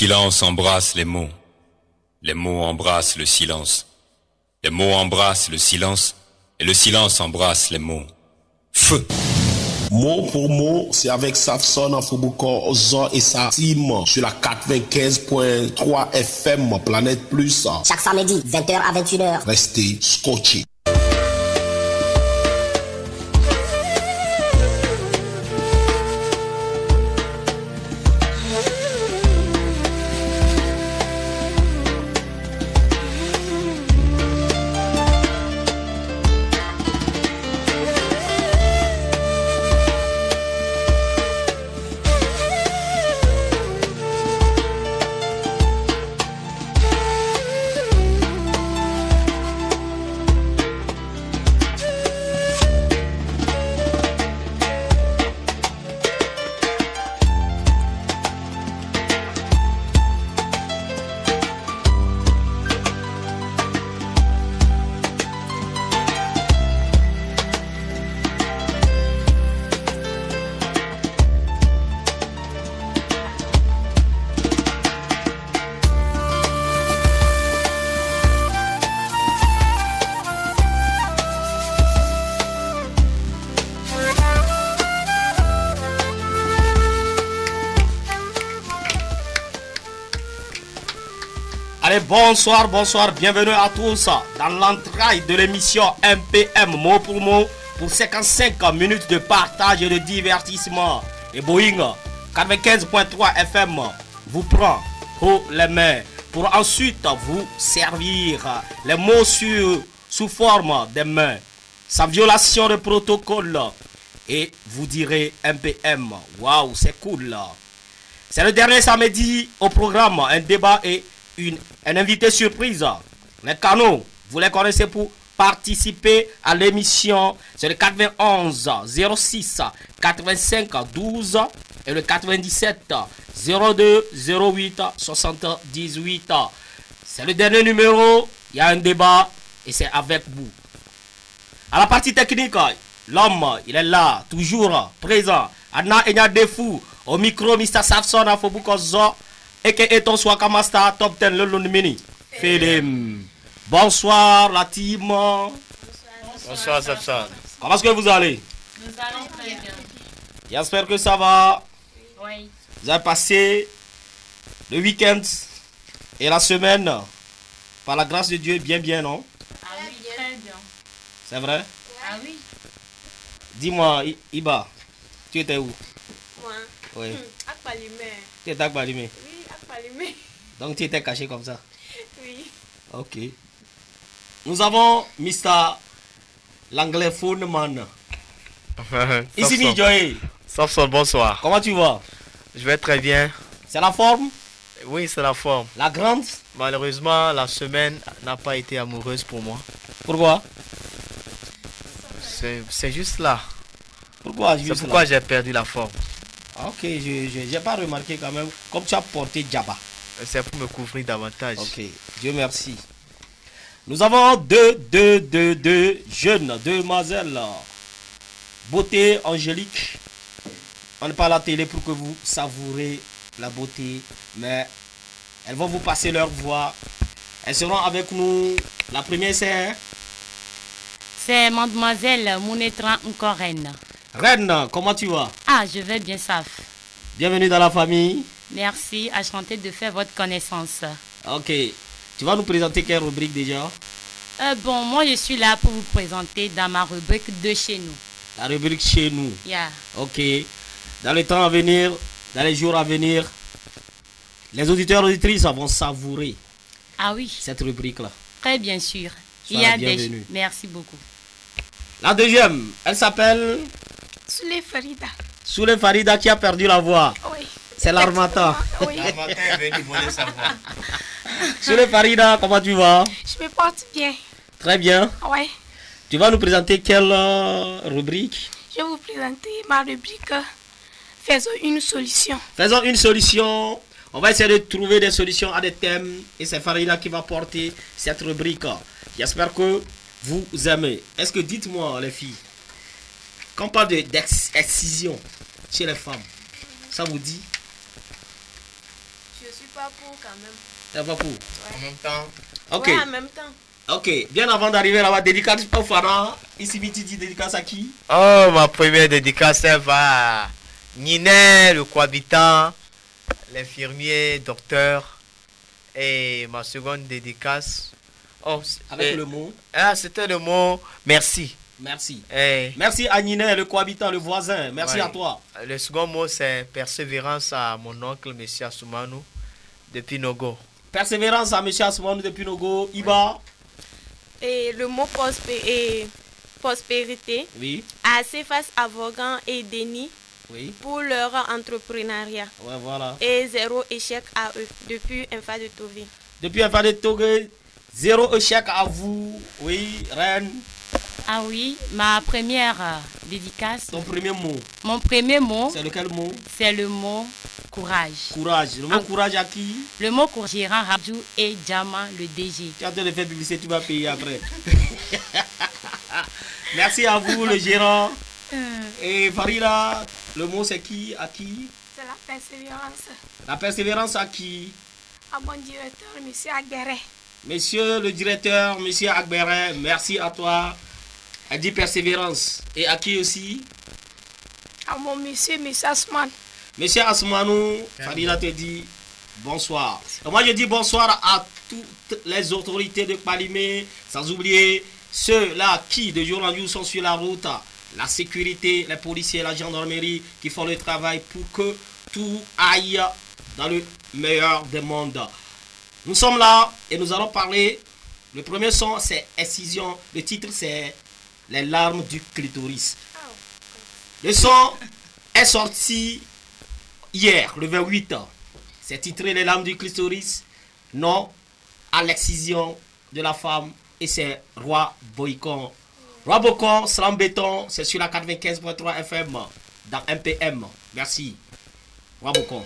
silence embrasse les mots embrassent le silence. Les mots embrassent le silence, et le silence embrasse les mots. Feu. Mot pour mot, c'est avec Safson, Afoboko, Zo et sa team sur la 95.3 FM Planète Plus. Chaque samedi, 20h à 21h. Restez scotchés. Bonsoir, bienvenue à tous dans l'entraille de l'émission MPM mot pour 55 minutes de partage et de divertissement. Et Boeing 95.3 FM vous prend haut les mains pour ensuite vous servir les mots sous forme des mains, sans violation de protocole. Et vous direz MPM, waouh, c'est cool. C'est le dernier samedi au programme, un débat et un invité surprise. Les canaux, vous les connaissez pour participer à l'émission. C'est le 91 06 85 12 et le 97 02 08 78. C'est le dernier numéro. Il y a un débat et c'est avec vous. À la partie technique, l'homme, il est là, toujours présent. Anna Enya Defou, au micro, Mr. Safson, Afobukozo. Et que ton Swaka Master Top 10 le Mini. Film. Bonsoir la team. Bonsoir Safson. Comment est-ce que vous allez? Nous allons très bien. J'espère que ça va. Oui. Vous avez passé le week-end et la semaine par la grâce de Dieu bien, non? Ah oui, très bien. C'est vrai? Ah oui. Dis-moi, Iba, tu étais où? Moi? Oui. À Palimé. Tu étais à Balimé. Oui, à Palimé. Donc tu étais caché comme ça? Oui. Ok. Nous avons Mr. l'anglophone man. Ici Joey. Safson, bonsoir. Comment tu vas? Je vais très bien. C'est la forme? Oui, c'est la forme. La grande? Malheureusement, la semaine n'a pas été amoureuse pour moi. Pourquoi? C'est juste là. Pourquoi? C'est pourquoi j'ai perdu la forme. Ok, je n'ai pas remarqué quand même. Comme tu as porté Djaba. C'est pour me couvrir davantage. Ok, Dieu merci. Nous avons deux jeunes demoiselles. Beauté angélique. On n'est pas à la télé pour que vous savourez la beauté, mais elles vont vous passer leur voix. Elles seront avec nous. La première c'est... C'est mademoiselle Mounetran Nkoren. Reine, comment tu vas? Ah, je vais bien, Saf. Bienvenue dans la famille. Merci, enchanté de faire votre connaissance. Ok, tu vas nous présenter quelle rubrique déjà? Bon, moi je suis là pour vous présenter dans ma rubrique de chez nous. La rubrique chez nous. Yeah. Ok, dans les temps à venir, dans les jours à venir, les auditeurs et auditrices vont savourer Ah oui, cette rubrique-là. très bien sûr. Sois la bienvenue. Merci beaucoup. La deuxième, elle s'appelle Souley Farida. Souley Farida qui a perdu la voix. Oui. C'est l'Armata. Oui. L'armata est venu voler sa voix. Souley Farida, comment tu vas? Je me porte bien. Très bien. Oui. Tu vas nous présenter quelle rubrique? Je vais vous présenter ma rubrique Faisons une solution. Faisons une solution. On va essayer de trouver des solutions à des thèmes. Et c'est Farida qui va porter cette rubrique. J'espère que vous aimez. Est-ce que, dites-moi les filles, quand on parle d'excision chez les femmes, ça vous dit? Je suis pas pour quand même. C'est pas pour. En même temps, Ok. Ouais, en même temps. Ok. Bien avant d'arriver là-bas, dédicace au Fana. Ici, Mitidi, dédicace à qui? oh, ma première dédicace elle va à Ninet, le cohabitant, l'infirmier, docteur. Et ma seconde dédicace. Oh, Avec le mot. Ah, c'était le mot merci. Merci. Et Merci à Ninet, le cohabitant, le voisin. Merci Ouais. à toi. le second mot, c'est persévérance à mon oncle, M. Assoumano, depuis Nogo. Persévérance à M. Asmanu depuis Nogo. Iba. Et le mot prospérité Oui. à Cefas Avogan et Denis Oui. pour leur entrepreneuriat. Ouais, voilà. Et 0 échec à eux depuis Infa de Tové. Depuis un pas de Togo, 0 échec à vous. Oui, Reine. Ah oui, ma première dédicace. Ton premier mot. Mon premier mot, C'est lequel mot? c'est le mot courage. Courage. Le mot courage à qui? Le mot courage, Gérard Rabdou et Djama, le DG. Tu as en train de faire publicité, tu vas payer après. Merci à vous, le gérant. Et Farida, le mot c'est qui? À qui? C'est la persévérance. La persévérance à qui? À mon directeur, M. Agbere. Monsieur le directeur, monsieur Agbere, merci à toi. Elle dit persévérance. Et à qui aussi? À mon monsieur, M. Asman. Monsieur Asmanou, Farida te dit bonsoir. Et moi je dis bonsoir à toutes les autorités de Palimé, sans oublier ceux-là qui de jour en jour sont sur la route, la sécurité, les policiers, la gendarmerie qui font le travail pour que tout aille dans le meilleur des mondes. Nous sommes là et nous allons parler. Le premier son c'est Excision. Le titre c'est Les larmes du clitoris. Le son est sorti hier, le 28. C'est titré Les larmes du clitoris. Non à l'excision de la femme. Et c'est Roi Boycon. Roi Boycon, Slam Béton, c'est sur la 95.3 FM dans MPM. Merci. Roi Boycon.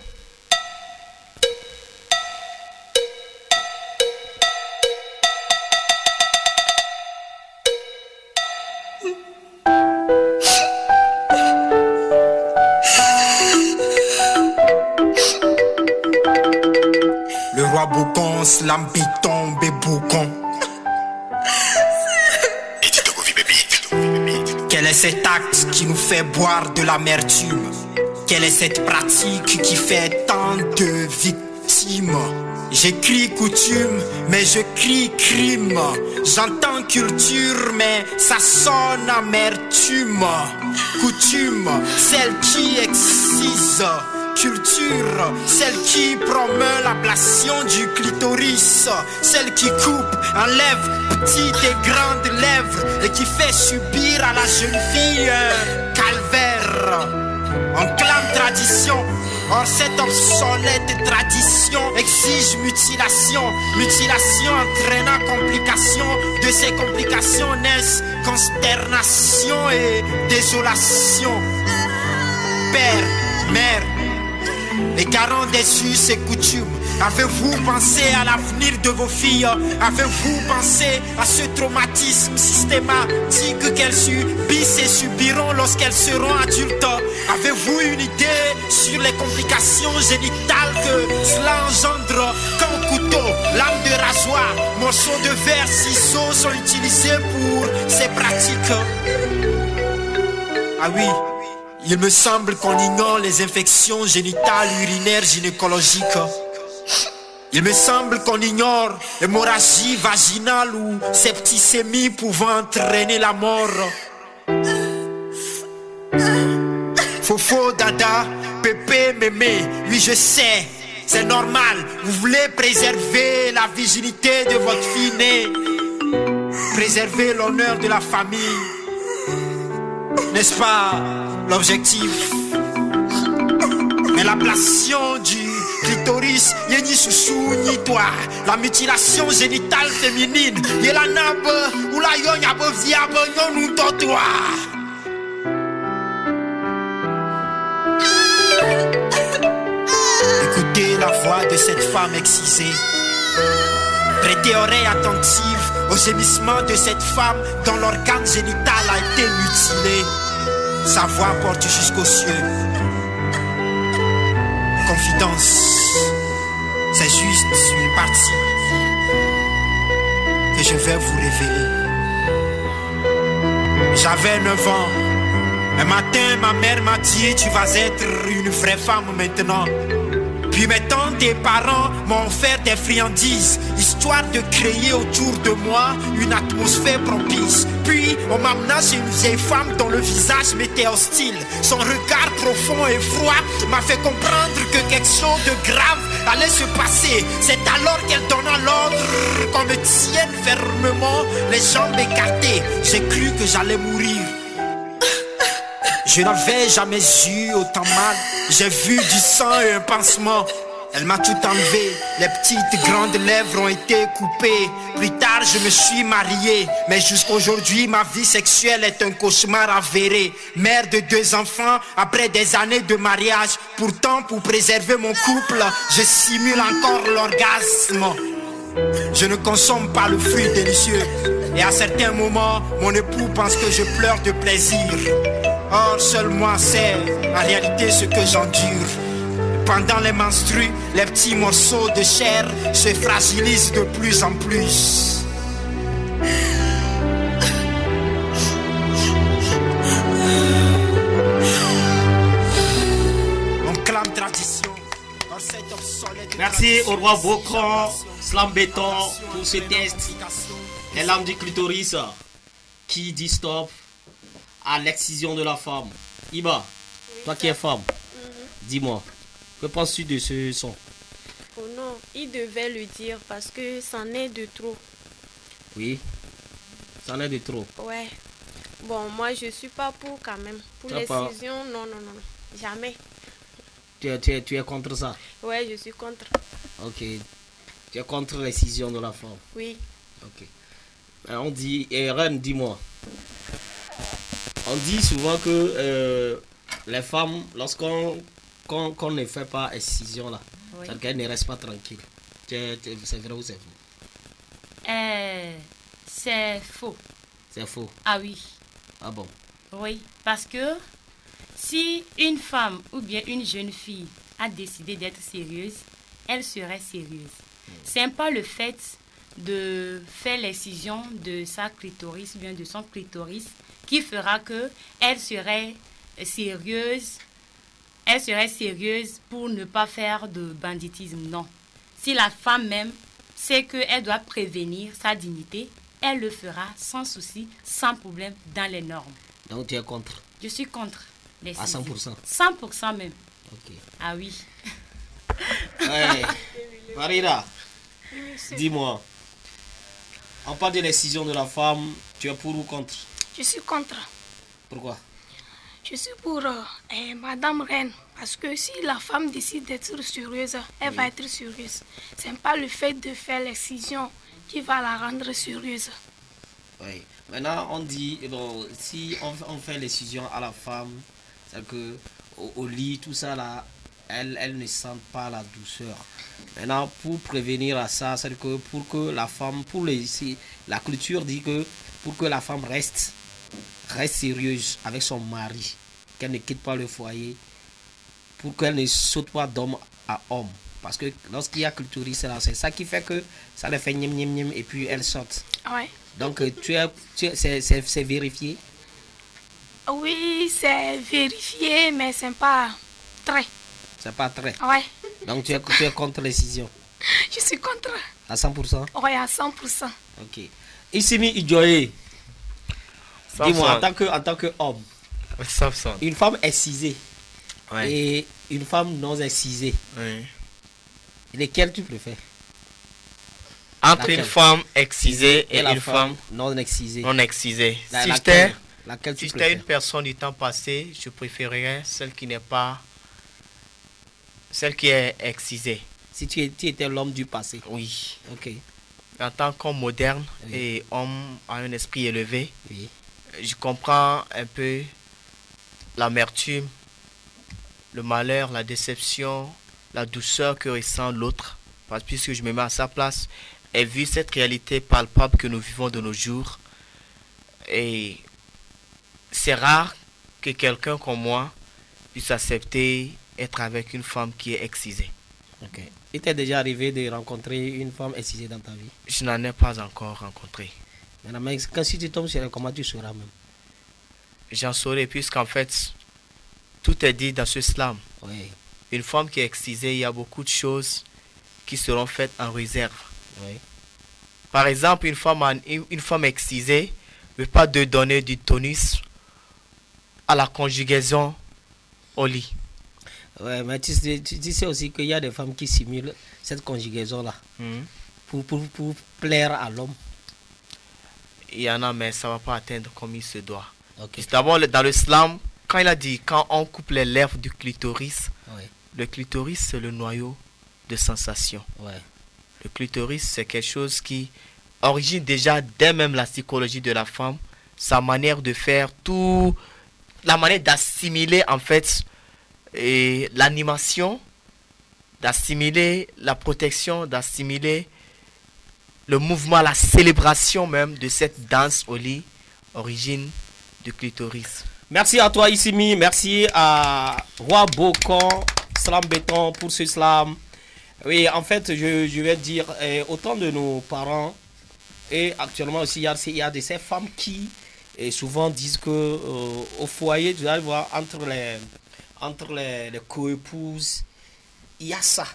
Le roi Boucon, slam béton, béboucon. Quel est cet acte qui nous fait boire de l'amertume? Quelle est cette pratique qui fait tant de victimes? J'écris coutume, mais je crie crime. J'entends culture, mais ça sonne amertume. Coutume, celle qui excise. Culture, celle qui promeut l'ablation du clitoris. Celle qui coupe, enlève petites et grandes lèvres et qui fait subir à la jeune fille un calvaire. On clame tradition. Or cette obsolète tradition exige mutilation. Mutilation entraînant complication. De ces complications naissent consternation et désolation. Père, mère, les garants des us et coutumes, avez-vous pensé à l'avenir de vos filles? Avez-vous pensé à ce traumatisme systématique qu'elles subissent et subiront lorsqu'elles seront adultes? Avez-vous une idée sur les complications génitales que cela engendre? Quand couteau, lame de rasoir, morceaux de verre, ciseaux sont utilisés pour ces pratiques? Ah oui. Il me semble qu'on ignore les infections génitales, urinaires, gynécologiques. Il me semble qu'on ignore l'hémorragie vaginale ou septicémie pouvant entraîner la mort. Fofo, dada, pépé, mémé, oui je sais, c'est normal. Vous voulez préserver la virginité de votre fille née, préserver l'honneur de la famille. N'est-ce pas l'objectif? Mais l'ablation du clitoris, y'a ni soussou ni toi. La mutilation génitale féminine, y'a la nabe ou la yon y'a beau viable, yon nous toi. Écoutez la voix de cette femme excisée. Prêtez oreille attentive aux gémissements de cette femme dont l'organe génital a été mutilé. Sa voix porte jusqu'aux cieux. Confidence, C'est juste une partie que je vais vous révéler. J'avais 9 ans. Un matin, ma mère m'a dit: tu vas être une vraie femme maintenant. Puis mes tantes et parents m'ont offert des friandises, histoire de créer autour de moi une atmosphère propice. Puis on m'amena chez une vieille femme dont le visage m'était hostile. Son regard profond et froid m'a fait comprendre que quelque chose de grave allait se passer. C'est alors qu'elle donna l'ordre qu'on me tienne fermement, les jambes écartées. J'ai cru que j'allais mourir. Je n'avais jamais eu autant mal. J'ai vu du sang et un pansement. Elle m'a tout enlevé. Les petites grandes lèvres ont été coupées. Plus tard, je me suis marié. Mais jusqu'aujourd'hui, ma vie sexuelle est un cauchemar avéré. Mère de 2 enfants, après des années de mariage. Pourtant, pour préserver mon couple, je simule encore l'orgasme. Je ne consomme pas le fruit délicieux. Et à certains moments, mon époux pense que je pleure de plaisir. Or, seul moi sais en réalité ce que j'endure. Pendant les menstrues, les petits morceaux de chair se fragilisent de plus en plus. On clame tradition. Merci au roi Bocran, Slam Béton pour ce test. Les lames du clitoris qui dit stop à l'excision de la femme. Iba, oui, toi qui es femme, dis-moi, que penses-tu de ce son? Oh non, il devait le dire parce que c'en est de trop. Oui, c'en est de trop. Ouais. Bon, moi je suis pas pour quand même. Pour l'excision, non, jamais. Tu es contre ça? Ouais, je suis contre. Ok. Tu es contre l'excision de la femme? Oui. Ok. On dit, et Ren, dis-moi. On dit souvent que les femmes, lorsqu'on ne fait pas excision là, oui, c'est qu'elles ne restent pas tranquilles. C'est vrai ou c'est faux? C'est faux. C'est faux? Ah oui. Ah bon? Oui, parce que si une femme ou bien une jeune fille a décidé d'être sérieuse, elle serait sérieuse. C'est pas le fait de faire l'excision de sa clitoris ou bien de son clitoris qui fera que elle serait sérieuse pour ne pas faire de banditisme. Non. Si la femme même sait qu'elle doit prévenir sa dignité, elle le fera sans souci, sans problème, dans les normes. Donc tu es contre? Je suis contre. À 100%? 100% même. Ok. Ah oui. Ouais. Marina, dis-moi. On parle de l'excision de la femme, tu es pour ou contre? Je suis contre. Pourquoi? Je suis pour Madame Reine. Parce que si la femme décide d'être sérieuse, elle va être sérieuse. Ce n'est pas le fait de faire l'excision qui va la rendre sérieuse. Oui. Maintenant, on dit, bon, si on fait l'excision à la femme, c'est que au lit, tout ça là, elle ne sent pas la douceur. Maintenant, pour prévenir à ça, c'est que pour que la femme, la culture dit que pour que la femme reste sérieuse avec son mari, qu'elle ne quitte pas le foyer, pour qu'elle ne saute pas d'homme à homme. Parce que lorsqu'il y a clitoris, c'est ça qui fait que ça le fait gniem gniem gniem et puis elle saute. Ouais. Donc c'est vérifié? Oui, c'est vérifié, mais c'est pas très. C'est pas très? Ouais. Donc tu es contre l'excision? Je suis contre. À 100%? Oui, à 100%. Ok. Issimi Idjoye, dis-moi, en tant qu'homme, une femme excisée et une femme non excisée, lesquelles tu préfères? Entre une femme excisée et une femme non excisée. Si j'étais une personne du temps passé, je préférerais celle qui est excisée. Si tu étais l'homme du passé? Oui. Ok. En tant qu'homme moderne et homme à un esprit élevé, je comprends un peu l'amertume, le malheur, la déception, la douceur que ressent l'autre. Parce que puisque je me mets à sa place et vu cette réalité palpable que nous vivons de nos jours, et c'est rare que quelqu'un comme moi puisse accepter être avec une femme qui est excisée. Ok. Il t'est déjà arrivé de rencontrer une femme excisée dans ta vie? Je n'en ai pas encore rencontré. Mais quand si tu tombes sur elle, comment tu sauras même? J'en saurai puisqu'en fait, tout est dit dans ce slam. Oui. Une femme qui est excisée, il y a beaucoup de choses qui seront faites en réserve. Oui. Par exemple, une femme excisée ne peut pas de donner du tonus à la conjugaison au lit. Ouais, mais tu sais aussi qu'il y a des femmes qui simulent cette conjugaison-là pour plaire à l'homme. Il y en a, mais ça ne va pas atteindre comme il se doit. Okay. D'abord, dans le slam, quand il a dit, quand on coupe les lèvres du clitoris, oui. Le clitoris, c'est le noyau de sensation. Ouais. Le clitoris, c'est quelque chose qui origine déjà dès même la psychologie de la femme, sa manière de faire, tout, la manière d'assimiler en fait l'animation, d'assimiler la protection, d'assimiler le mouvement, la célébration même de cette danse au lit, origine du clitoris. Merci à toi Issimi, merci à Roi Bocon, Slam Béton pour ce slam. Oui, en fait, je vais dire, autant de nos parents, et actuellement aussi, il y a de ces femmes qui souvent disent que au foyer, tu vas voir, entre les co-épouses, il y a ça.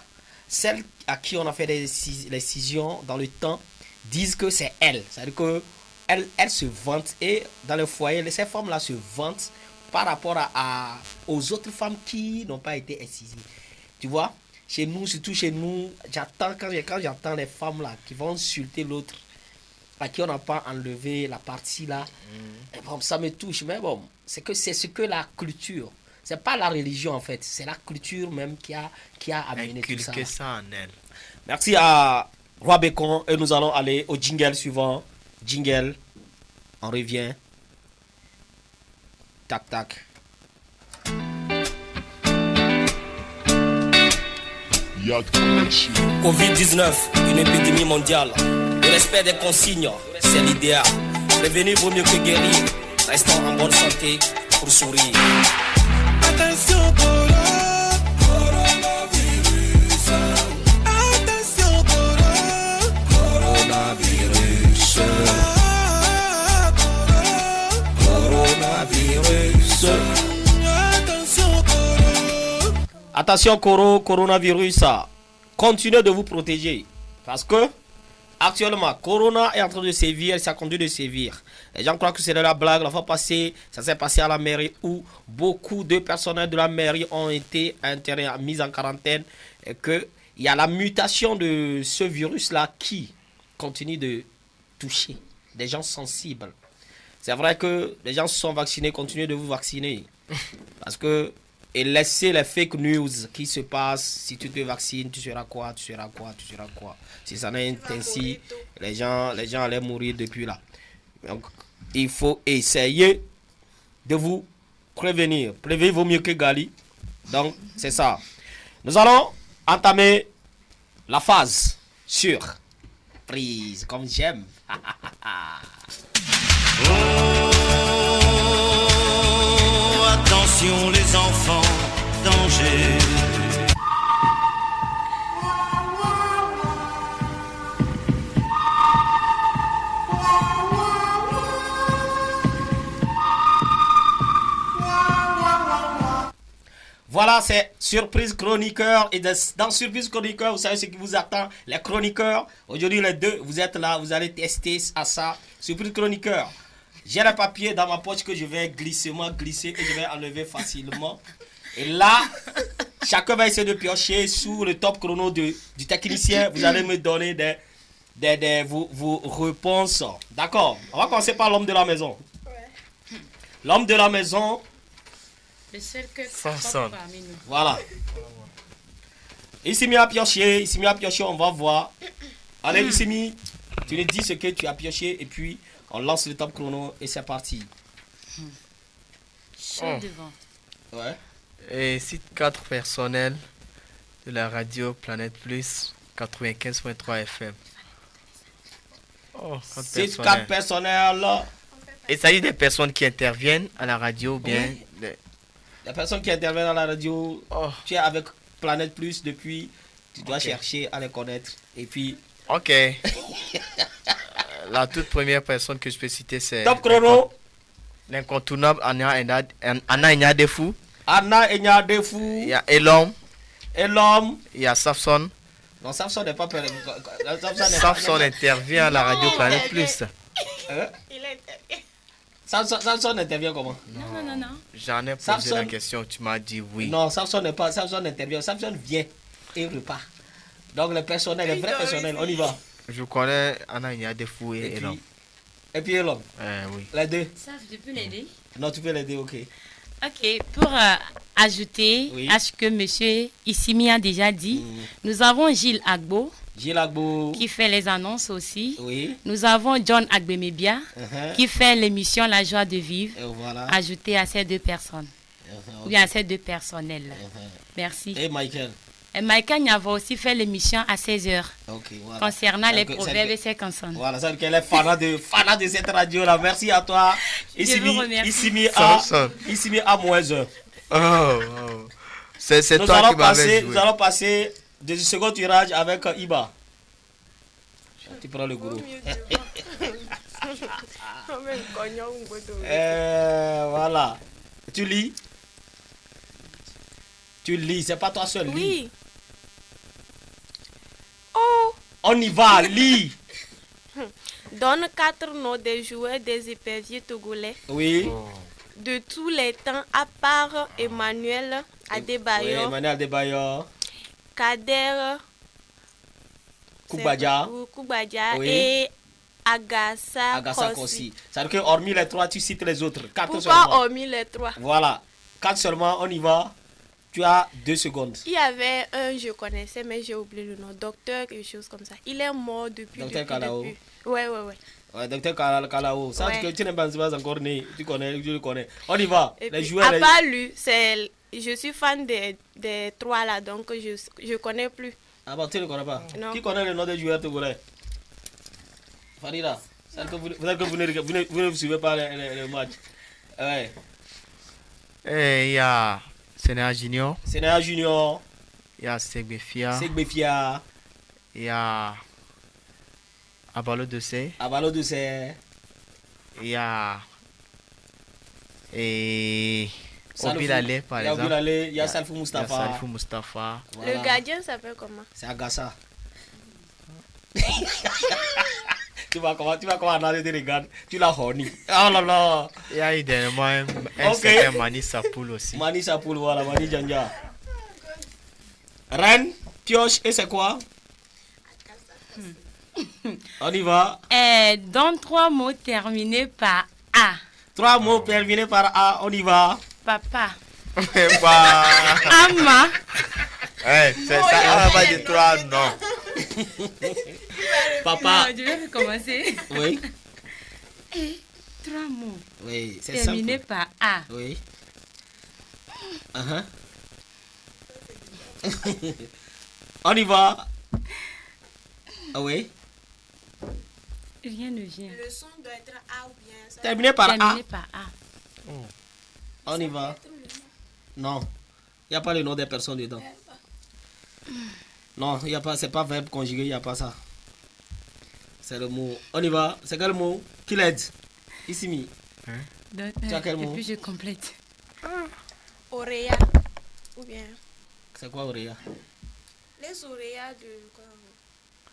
Celles à qui on a fait les scissions dans le temps disent que c'est elle. C'est-à-dire que elles se vantent, et dans le foyer, ces femmes-là se vantent par rapport aux autres femmes qui n'ont pas été excisées. Tu vois, chez nous, surtout chez nous, quand j'entends les femmes là qui vont insulter l'autre, à qui on n'a pas enlevé la partie là, bon, ça me touche. Mais bon, c'est ce que la culture, c'est pas la religion en fait, c'est la culture même qui a amené tout ça. Inculquer ça en elle. Merci à Roi Bécon, et nous allons aller au jingle suivant. Jingle, on revient. Tac tac. Covid-19, une épidémie mondiale. Le respect des consignes, c'est l'idéal. Prévenir vaut mieux que guérir. Restons en bonne santé pour sourire. Attention, coronavirus. Attention, coronavirus. Coronavirus. Attention, coronavirus. Continuez de vous protéger. Parce que actuellement, Corona est en train de sévir, ça continue de sévir. Les gens croient que c'est de la blague. La fois passée, ça s'est passé à la mairie où beaucoup de personnels de la mairie ont été mis en quarantaine. Et qu'il y a la mutation de ce virus-là qui continue de toucher des gens sensibles. C'est vrai que les gens se sont vaccinés, continuez de vous vacciner. Parce que, et laissez les fake news qui se passent. Si tu te vaccines, tu seras quoi, tu seras quoi, tu seras quoi. Si ça n'est ainsi, les gens allaient mourir depuis là. Donc, il faut essayer de vous prévenir. Prévenir vaut mieux que Gali. Donc, c'est ça. Nous allons entamer la phase surprise, comme j'aime. Oh, attention les enfants, danger. Voilà, c'est Surprise Chroniqueur. Et dans Surprise Chroniqueur, vous savez ce qui vous attend. Les chroniqueurs, aujourd'hui les deux, vous êtes là, vous allez tester à ça. Surprise Chroniqueur. J'ai le papier dans ma poche que je vais glisser et je vais enlever facilement. Et là, chacun va essayer de piocher sous le top chrono du technicien. Vous allez me donner vos réponses. D'accord. On va commencer par l'homme de la maison. Ouais. L'homme de la maison. Le seul que parmi nous. Voilà. Issimi a pioché, on va voir. Allez, Issimi, tu nous dis ce que tu as pioché et puis on lance le top chrono et c'est parti. Chaud devant. Ouais. Et site 4 personnel de la radio Planète Plus 95.3 FM. Site 4 personnel. Il s'agit des personnes qui interviennent à la radio, bien. Les personnes qui interviennent à la radio, tu es avec Planète Plus depuis Tu dois chercher à les connaître. Et puis... Ok. La toute première personne que je peux citer, c'est... Top chrono. L'incontournable Anna Enyadefou. Anna Enyadefou. Il y a Elom. Elom. Il y a Safson. Non, Safson n'est pas... Safson intervient à la radio Planète Plus. Il est... Samson intervient comment? Non. J'en ai posé la question, tu m'as dit oui. Non, Samson intervient. Samson vient et repart. Donc le personnel, le vrai personnel, on y va. Je connais Anna Enyadefou et Elom. Et puis Elom? Oui. Les deux? Ça, je peux l'aider? Non, tu peux l'aider, ok. Ok, pour ajouter à ce que M. Issimi a déjà dit, nous avons Gilles Agbo. Qui fait les annonces aussi. Oui. Nous avons John Agbemebia qui fait l'émission La Joie de Vivre. Voilà. Ajouté à ces deux personnes. Ou bien à ces deux personnels. Merci. Et Michael? Et Michael Nyava aussi fait l'émission à 16h. Voilà. Concernant les proverbes et ses consonnes. Voilà, ça veut dire qu'elle est fanat de cette radio-là. Merci à toi. Issimi à moins 1. Oh. C'est toi qui m'avais joué. Nous allons passer du second tirage avec Iba. Tu prends le gourou. Voilà. Tu lis? C'est pas toi seul. Oui. Lis. Oh. On y va, lis. Donne 4 noms des joueurs des éperviers togolais. Oui. De tous les temps, à part Emmanuel Adebayor. Oui, Emmanuel Adebayor. Kader Koubadja. Oui. Et Agassa Kossi. Ça veut dire que hormis les 3, tu cites les autres. 4 Pourquoi seulement. Hormis les 3? Voilà. 4 seulement, on y va. Tu as 2 secondes. Il y avait un, je connaissais, mais j'ai oublié le nom. Docteur, quelque chose comme ça. Il est mort depuis. Docteur Kalao. Ouais. Ouais, Docteur Kalao. Ça, que tu n'es pas encore né. Tu le connais. On y va. Et les puis, joueurs. À part lui, je suis fan des 3 là, donc je connais plus. Ah bon, tu ne connais pas? Non. Qui connaît le nom des joueurs togolais? Farida. C'est que vous ne suivez pas les matchs. Ouais. Et il y a Sénéa Junior. Il y a Segbefia. Il y a Abalo Dessé. Il y a Obilale, par exemple. Il y a Salfou Mustafa. Voilà. Le gardien s'appelle comment? C'est Agassa. Tu vas comment analyser les regardes. Tu l'as horny. Oh là là. Il y a également un certain Mani Sapoul aussi. Mani Sapoul, voilà, Mani Djanja. Reine, pioche, et c'est quoi? On y va. Dans 3 mots terminés par A. 3 mots terminés par A, on y va. Papa. Ama. C'est ça, on va pas dire 3 non. Non, Papa. je vais recommencer. Oui. 3 mots. Oui, c'est terminés par A. Oui. On y va. Ah oui. Rien ne vient. Le son doit être A ou bien ça. Terminé par A. Oh. On y va. Non. Il n'y a pas le nom des personnes dedans. Non, il y a pas, c'est pas verbe conjugué, il n'y a pas ça. C'est le mot. On y va. C'est quel mot? Qui l'aide? Issimi. Tu as quel mot? Et puis je complète. Oreya. Ou bien. C'est quoi Oreya? Les Oreya de quoi?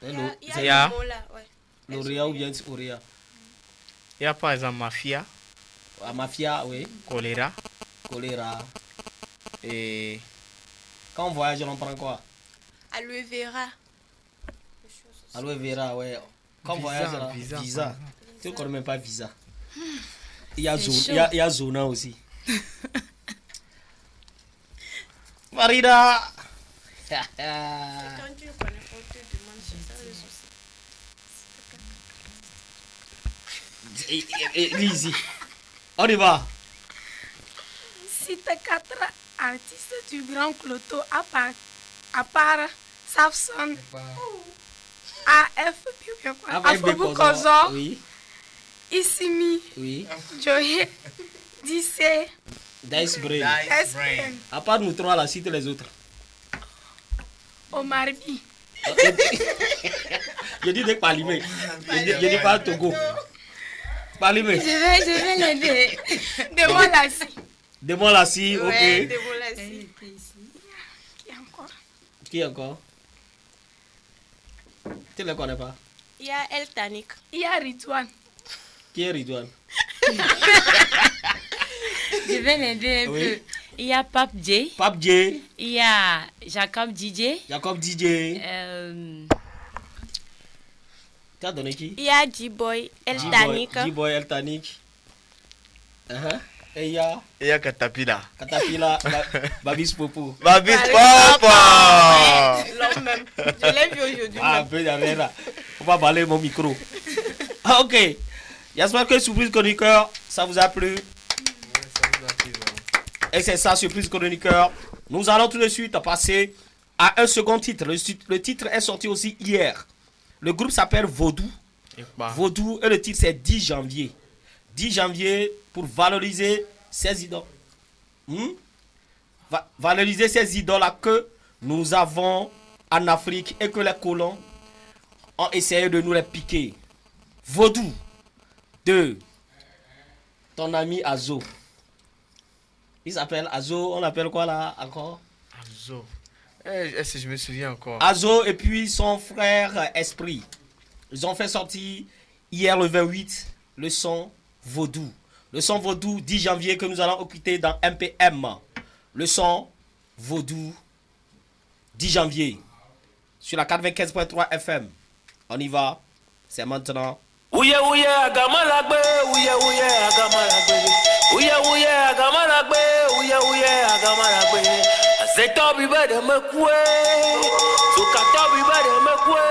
Il y a le mot là, ouais. L'Oreya ou bien Oreya? Il y a par exemple Mafia. Mafia, oui. Choléra. Et quand on voyage, on prend quoi? Aloe vera. Aloe vera, ouais. Quand on voyage, visa. Tu ne connais même pas visa. Il y a Zona aussi. Farida. Quand tu ne connais pas, on te demande, c'est ça le souci. Ici. On y va. Cite 4 artistes du Grand Cloto à part Safson, Afrobukozo, oui. Issimi, Oui. Joye, Dissé, Dice Brain. À part nous 3 là, cite les autres. Au Marbi. Je dis de Palimé. Je dis pas Togo. Palimé. Je vais l'aider. Demande la scie. Ok. Demande la scie. Qui encore? Tu ne le connais pas? Il y a El Tanik. Il y a Ridouane. Qui est Ridouane? Je vais l'aider un peu. Il y a Pape J. Pape J. Il y a Jacob DJ. Jacob DJ. Tu as donné qui? Il y a G-Boy, El Tanik. G-Boy, El Tanik. Et il y a Katapila. Katapila, Babis Popo. Babis Popo. L'homme même. Je l'ai vu aujourd'hui. Ah, peu d'arrêt. On va balayer mon micro. Ah, ok. J'espère que Surprise Chroniqueur, ça vous a plu. Et c'est ça, Surprise Chroniqueur. Nous allons tout de suite passer à un second titre. Le titre est sorti aussi hier. Le groupe s'appelle Vaudou. Vaudou et le titre c'est 10 janvier. 10 janvier pour valoriser ces idoles. Valoriser ces idoles-là que nous avons en Afrique et que les colons ont essayé de nous les piquer. Vaudou de ton ami Azo. Il s'appelle Azo, on appelle quoi là encore? Azo. Est-ce que je me souviens encore? Azo et puis son frère Esprit. Ils ont fait sortir hier le 28 le son Vaudou. Le son Vaudou 10 janvier que nous allons écouter dans MPM. Le son Vaudou 10 janvier sur la 95.3 FM. On y va, c'est maintenant. Ouye ouye agamalagbe, ouye ouye agamalagbe, ouye ouye agamalagbe, ouye ouye agamalagbe. Zeto bibe de mekwe, sukato bibe de mekwe,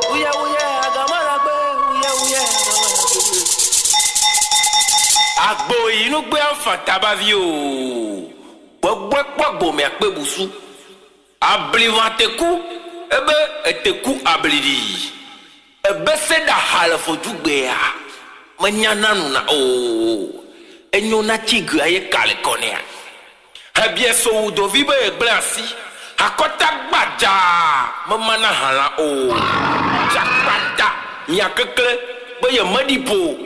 ouye ouye agamalagbe, ouye ouye agamalagbe. Agbo inu gbe enfant tabavi o, gbogbo me akpe busu. Ablivante ku, ebe eteku ablidi. Bese da halafo dugbe a manyana nuna o enyo na tigre aye kale konia ebie so udo vibe egblasi akota gbaja mamana hala o jakpata nyakekle boye madipo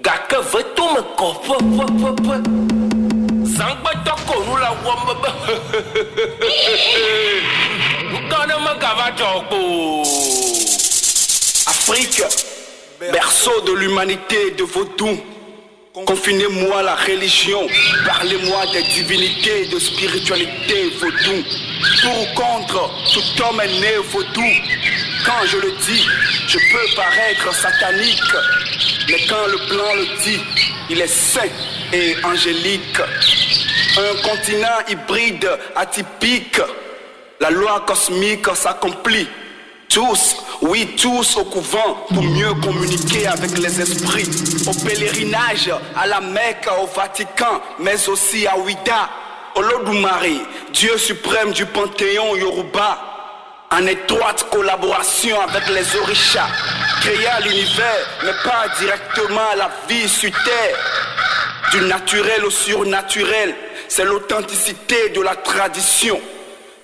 gake veto me ko zangbe toko nu la wombe ukana magava jogbo. Afrique, berceau de l'humanité, de vaudou. Confinez-moi la religion, parlez-moi des divinités, de spiritualité, vaudou. Pour ou contre, tout homme est né vaudou. Quand je le dis, je peux paraître satanique, mais quand le blanc le dit, il est saint et angélique. Un continent hybride, atypique, la loi cosmique s'accomplit. Tous, oui tous au couvent pour mieux communiquer avec les esprits. Au pèlerinage, à la Mecque, au Vatican, mais aussi à Ouida, au Lodumare, Dieu suprême du panthéon Yoruba. En étroite collaboration avec les orishas, créer l'univers, mais pas directement la vie sur terre. Du naturel au surnaturel, c'est l'authenticité de la tradition.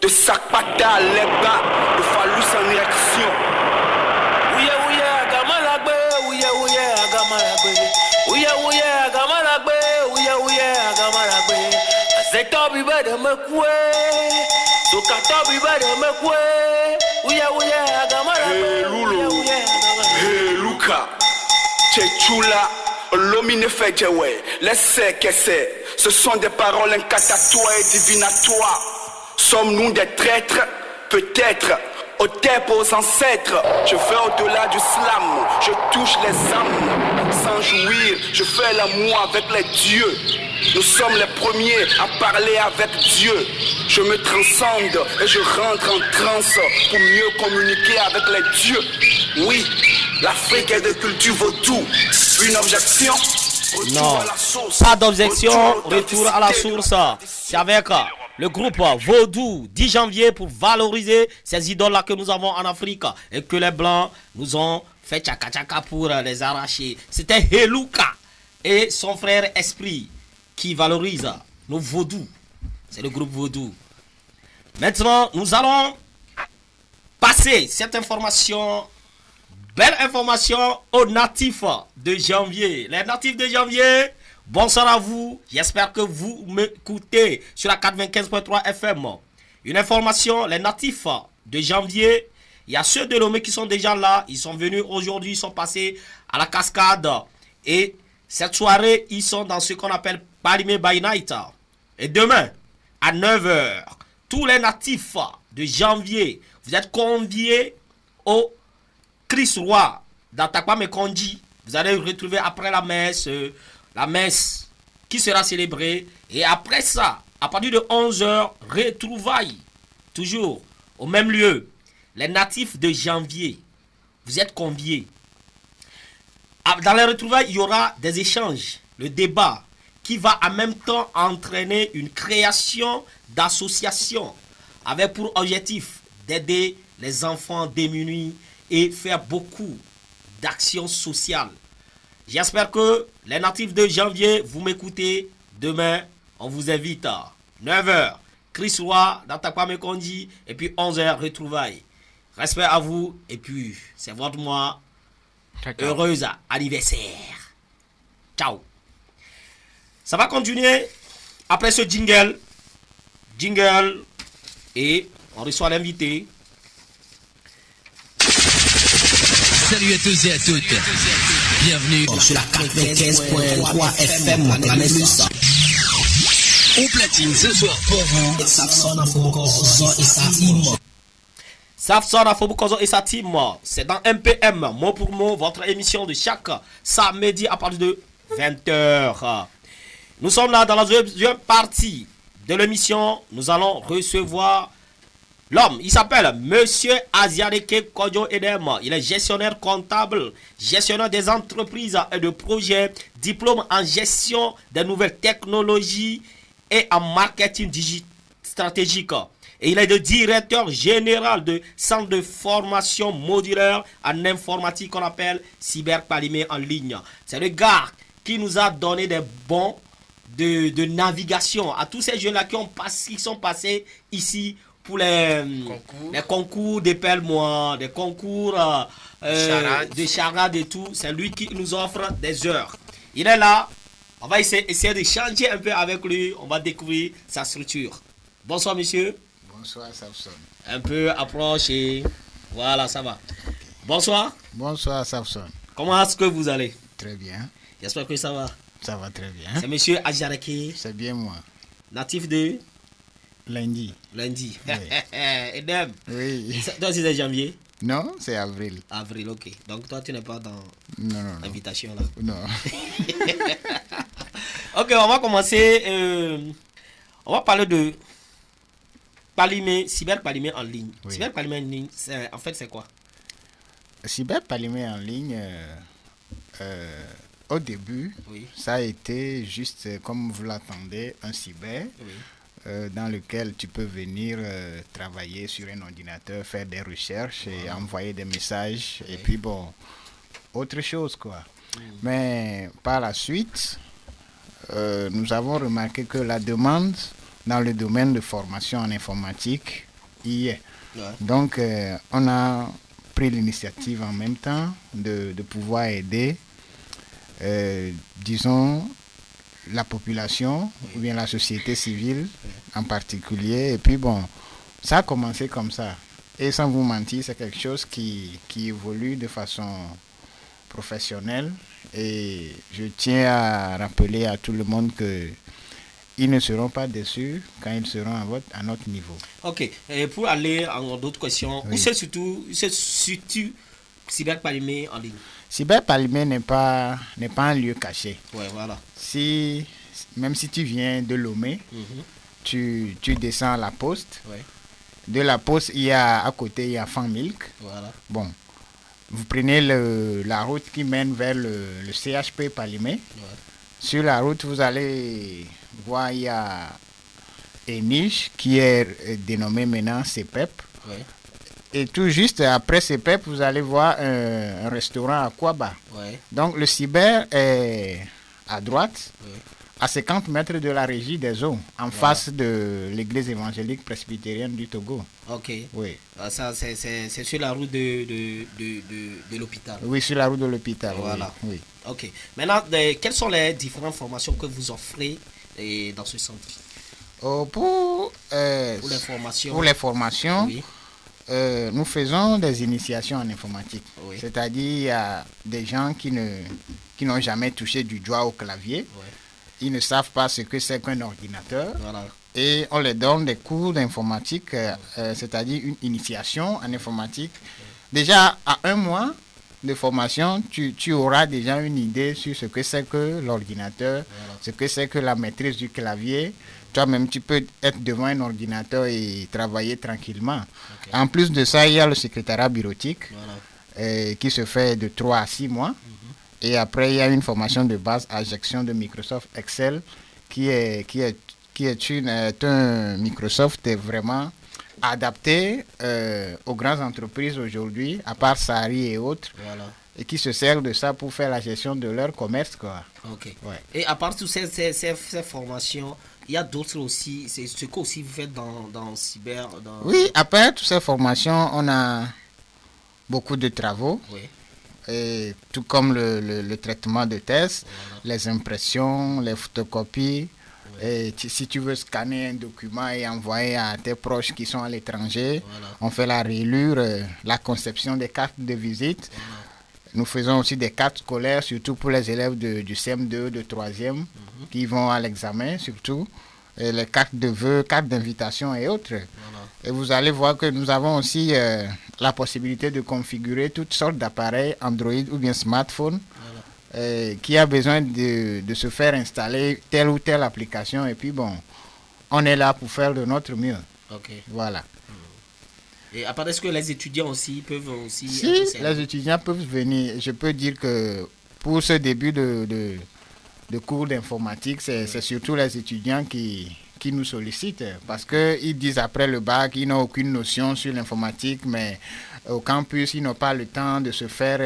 De Sakpata à Leba, de phallus en érection. Ouye ouye agamalagbe, ouye ouye agamalagbe, ouye ouye agamalagbe, ouye ouye agamalagbe. Zeto bibe de mekwe, sukato bibe de mekwe, ouye ouye agamalagbe. Hey Lulo, hey Luka, Chechula, Lomine Fedjewe, laissez que ce sont des paroles incantatoires et divinatoires. Sommes-nous des traîtres? Peut-être. Au terre aux ancêtres, je vais au-delà du slam. Je touche les âmes. Sans jouir, je fais l'amour avec les dieux. Nous sommes les premiers à parler avec Dieu. Je me transcende et je rentre en transe pour mieux communiquer avec les dieux. Oui, l'Afrique est de culture vaudou. Une objection? Non, pas d'objection, retour à la source. C'est avec le groupe Vaudou, 10 janvier, pour valoriser ces idoles-là que nous avons en Afrique et que les Blancs nous ont fait tchaka-tchaka pour les arracher. C'était Heluka et son frère Esprit qui valorisent nos Vaudou. C'est le groupe Vaudou. Maintenant, nous allons passer cette information, belle information aux natifs de janvier. Les natifs de janvier, bonsoir à vous. J'espère que vous m'écoutez sur la 95.3 FM. Une information, les natifs de janvier, il y a ceux de Lomé qui sont déjà là. Ils sont venus aujourd'hui, ils sont passés à la cascade. Et cette soirée, ils sont dans ce qu'on appelle Palimé by Night. Et demain, à 9h, tous les natifs de janvier, vous êtes conviés au Christ Roi d'Atakwa Mekonji. Vous allez retrouver après la messe qui sera célébrée. Et après ça, à partir de 11h, retrouvailles, toujours au même lieu. Les natifs de janvier, vous êtes conviés. Dans les retrouvailles, il y aura des échanges, le débat, qui va en même temps entraîner une création d'associations avec pour objectif d'aider les enfants démunis et faire beaucoup d'actions sociales. J'espère que les natifs de janvier, vous m'écoutez. Demain, on vous invite à 9h, Chris Roy, d'Atakwa Mekonji, et puis 11h, retrouvailles. Respect à vous, et puis c'est votre mois. Heureux anniversaire. Ciao. Ça va continuer après ce jingle. Et on reçoit l'invité. Salut à tous et à toutes. Bienvenue sur la 95.3 FM, la planète Lusa. Au platine ce soir pour vous. Safson Afobukozo et sa team. Safson Afobukozo et sa team. C'est dans MPM, mot pour mot, votre émission de chaque samedi à partir de 20h. Nous sommes là dans la deuxième partie de l'émission. Nous allons recevoir l'homme. Il s'appelle Monsieur Aziareke Kodjo Edem. Il est gestionnaire comptable, gestionnaire des entreprises et de projets, diplôme en gestion des nouvelles technologies et en marketing stratégique. Et il est le directeur général de centre de formation modulaire en informatique qu'on appelle Cyber Palimé en ligne. C'est le gars qui nous a donné des bons de navigation à tous ces jeunes-là qui sont passés ici pour les concours d'épelle-moi, des concours de charade et tout. C'est lui qui nous offre des heures. Il est là. On va essayer d'échanger un peu avec lui. On va découvrir sa structure. Bonsoir, monsieur. Bonsoir, Safson. Un peu approché. Voilà, ça va. Okay. Bonsoir. Bonsoir, Safson. Comment est-ce que vous allez? Très bien. J'espère que ça va. Ça va très bien. C'est monsieur Aziareke. C'est bien moi. Natif de Lundi. Oui. Edem. Oui. Toi, c'est janvier? Non, c'est avril. Avril, ok. Donc toi, tu n'es pas dans l'invitation là? Non. Ok, on va commencer. On va parler de Palimé, Cyber Palimé en ligne. Oui. Cyber Palimé en ligne, en fait, c'est quoi? Cyber Palimé en ligne, au début, oui, ça a été juste, comme vous l'attendez, un cyber, oui, dans lequel tu peux venir travailler sur un ordinateur, faire des recherches et envoyer des messages, oui, et puis bon, autre chose quoi. Mais par la suite, nous avons remarqué que la demande dans le domaine de formation en informatique y est. Ouais. Donc, on a pris l'initiative en même temps de pouvoir aider disons, la population, ou bien la société civile en particulier. Et puis bon, ça a commencé comme ça. Et sans vous mentir, c'est quelque chose qui évolue de façon professionnelle. Et je tiens à rappeler à tout le monde qu'ils ne seront pas déçus quand ils seront à notre niveau. Ok, et pour aller en d'autres questions, oui, où c'est surtout Cyber Palimé en ligne? Cyber Palimé n'est pas un lieu caché. Ouais, voilà. Même si tu viens de Lomé, tu descends à la poste. Ouais. De la poste, à côté, il y a Fan Milk. Voilà. Bon, vous prenez la route qui mène vers le CHP Palimé. Ouais. Sur la route, vous allez voir, il y a Eniche qui est dénommé maintenant CPEP. Ouais. Et tout juste après CPEP, vous allez voir un restaurant à Kwaba. Ouais. Donc le cyber est à droite. Ouais. à 50 mètres de la régie des eaux, en face de l'église évangélique presbytérienne du Togo. Ok. Oui. Ça, c'est sur la route de l'hôpital. Oui, sur la route de l'hôpital. Voilà. Oui. Ok. Maintenant, quelles sont les différentes formations que vous offrez dans ce centre? Pour les formations, oui. Nous faisons des initiations en informatique. Oui. C'est-à-dire, il y a des gens qui n'ont jamais touché du doigt au clavier. Oui. Ils ne savent pas ce que c'est qu'un ordinateur. Voilà. Et on leur donne des cours d'informatique, c'est-à-dire une initiation en informatique. Déjà, à 1 mois de formation, tu auras déjà une idée sur ce que c'est que l'ordinateur, ce que c'est que la maîtrise du clavier. Toi-même, tu peux être devant un ordinateur et travailler tranquillement. Okay. En plus de ça, il y a le secrétariat bureautique qui se fait de 3 à 6 mois. Et après, il y a une formation de base à gestion de Microsoft Excel qui est un Microsoft vraiment adapté aux grandes entreprises aujourd'hui, à part Sari et autres. Voilà. Et qui se servent de ça pour faire la gestion de leur commerce, quoi. Ok. Ouais. Et à part toutes ces formations, il y a d'autres aussi, c'est ce que aussi vous faites dans cyber. Oui, après toutes ces formations, on a beaucoup de travaux. Oui. Et tout comme le traitement de tests, voilà. Les impressions, les photocopies. Oui. Et si tu veux scanner un document et envoyer à tes proches qui sont à l'étranger, voilà. On fait la reliure, la conception des cartes de visite. Voilà. Nous faisons aussi des cartes scolaires, surtout pour les élèves du CM2, de 3e, qui vont à l'examen, surtout. Et les cartes de vœux, cartes d'invitation et autres. Voilà. Et vous allez voir que nous avons aussi la possibilité de configurer toutes sortes d'appareils Android ou bien smartphone, voilà. Qui a besoin de se faire installer telle ou telle application. Et puis bon, on est là pour faire de notre mieux. Okay. Voilà. Et à part, est-ce que les étudiants aussi peuvent aussi... Si, les étudiants peuvent venir. Je peux dire que pour ce début de cours d'informatique, c'est surtout les étudiants qui nous sollicitent. Parce qu'ils disent après le bac, ils n'ont aucune notion sur l'informatique, mais au campus, ils n'ont pas le temps de se faire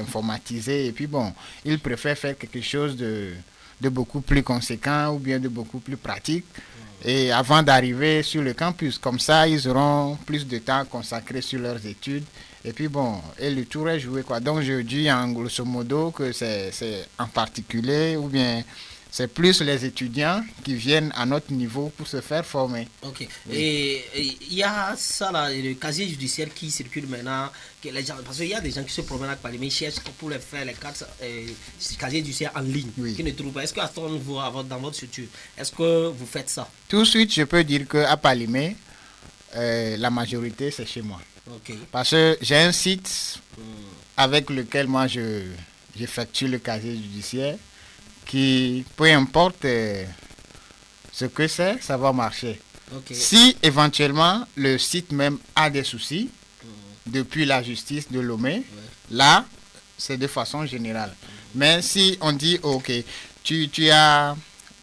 informatiser. Et puis bon, ils préfèrent faire quelque chose de beaucoup plus conséquent ou bien de beaucoup plus pratique. Et avant d'arriver sur le campus, comme ça, ils auront plus de temps consacré sur leurs études. Et puis bon, et le tour est joué, quoi. Donc je dis en grosso modo que c'est en particulier, ou bien c'est plus les étudiants qui viennent à notre niveau pour se faire former. Ok. Oui. Et il y a ça là, le casier judiciaire qui circule maintenant, que les gens, parce qu'il y a des gens qui se promènent avec Palimé, cherchent pour les faire les cartes casier judiciaire en ligne, oui. Qui ne trouvent pas. Est-ce qu'à ton niveau, dans votre structure, est-ce que vous faites ça? Tout de suite, je peux dire qu'à Palimé, la majorité c'est chez moi. Okay. Parce que j'ai un site avec lequel moi j'effectue le casier judiciaire qui, peu importe ce que c'est, ça va marcher. Okay. Si éventuellement le site même a des soucis, depuis la justice de Lomé, là, c'est de façon générale. Mais si on dit, ok, tu as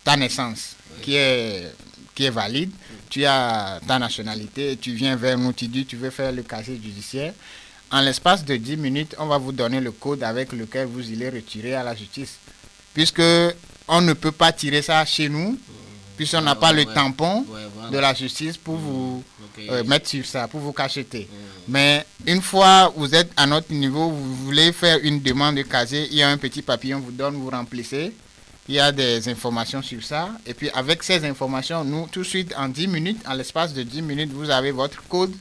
ta naissance qui est valide, tu as ta nationalité, tu viens vers nous, tu dis tu veux faire le casier judiciaire, en l'espace de 10 minutes, on va vous donner le code avec lequel vous irez retirer à la justice. Puisque on ne peut pas tirer ça chez nous, puisqu'on n'a pas le tampon de la justice pour vous mettre sur ça, pour vous cacheter. Mais une fois vous êtes à notre niveau, vous voulez faire une demande de casier, il y a un petit papier, on vous donne, vous remplissez. Il y a des informations sur ça. Et puis avec ces informations, nous, tout de suite, en 10 minutes, en l'espace de 10 minutes, vous avez votre code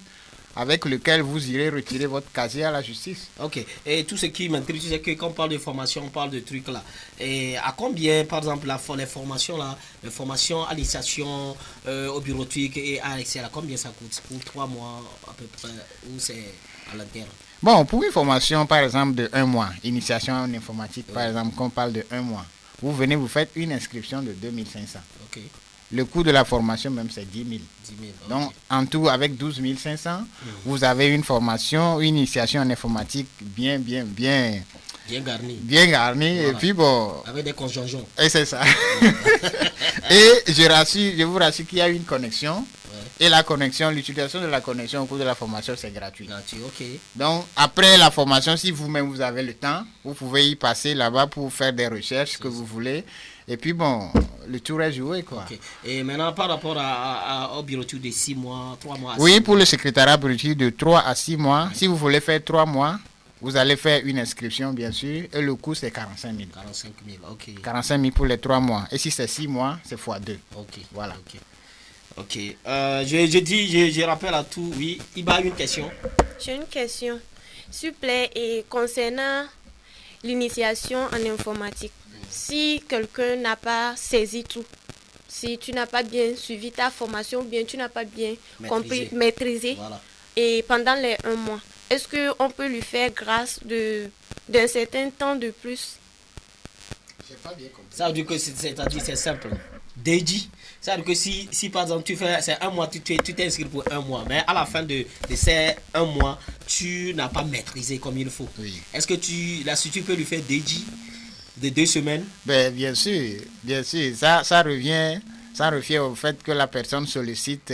avec lequel vous irez retirer votre casier à la justice. Ok. Et tout ce qui m'intéresse, c'est que quand on parle de formation, on parle de trucs là. Et à combien, par exemple, les formations là, les formations à l'initiation au bureautique et à Excel, à combien ça coûte pour 3 mois à peu près, ou c'est à l'interne? Bon, pour une formation, par exemple, de 1 mois, initiation en informatique, par exemple, qu'on parle de 1 mois, vous venez, vous faites une inscription de 2500. Okay. Le coût de la formation même, c'est 10 000. 10 000 okay. Donc, en tout, avec 12 500, vous avez une formation, une initiation en informatique bien garnie. Voilà. Et puis bon... Avec des conjoncions. Et c'est ça. Et je vous rassure qu'il y a une connexion. Et la connexion, l'utilisation de la connexion au cours de la formation, c'est gratuit. Okay. Donc, après la formation, si vous-même vous avez le temps, vous pouvez y passer là-bas pour faire des recherches que vous voulez. Et puis bon, le tour est joué, quoi. Okay. Et maintenant, par rapport au bureautique de 6 mois, 3 mois à 6 Oui, mois. pour le secrétariat bureautique de 3 à 6 mois. Si vous voulez faire 3 mois, vous allez faire une inscription, bien sûr. Et le coût, c'est 45 000. 45 000, ok. 45 000 pour les 3 mois. Et si c'est 6 mois, c'est x2. Ok. Voilà. Ok. Je rappelle à tout. Oui, Iba a une question. J'ai une question. S'il vous plaît, et concernant l'initiation en informatique, si quelqu'un n'a pas saisi tout, si tu n'as pas bien suivi ta formation, bien tu n'as pas bien maîtrisé, voilà. Et pendant les 1 mois, est-ce qu'on peut lui faire grâce d'un certain temps de plus? Pas bien compris. Ça veut dire que c'est simple. Dédi. Ça veut dire que si par exemple tu fais c'est 1 mois, tu t'inscris pour 1 mois, mais à la fin de ces 1 mois, tu n'as pas maîtrisé comme il faut. Oui. Est-ce que la structure peut lui faire dédi de 2 semaines? Ben, bien sûr. Ça revient au fait que la personne sollicite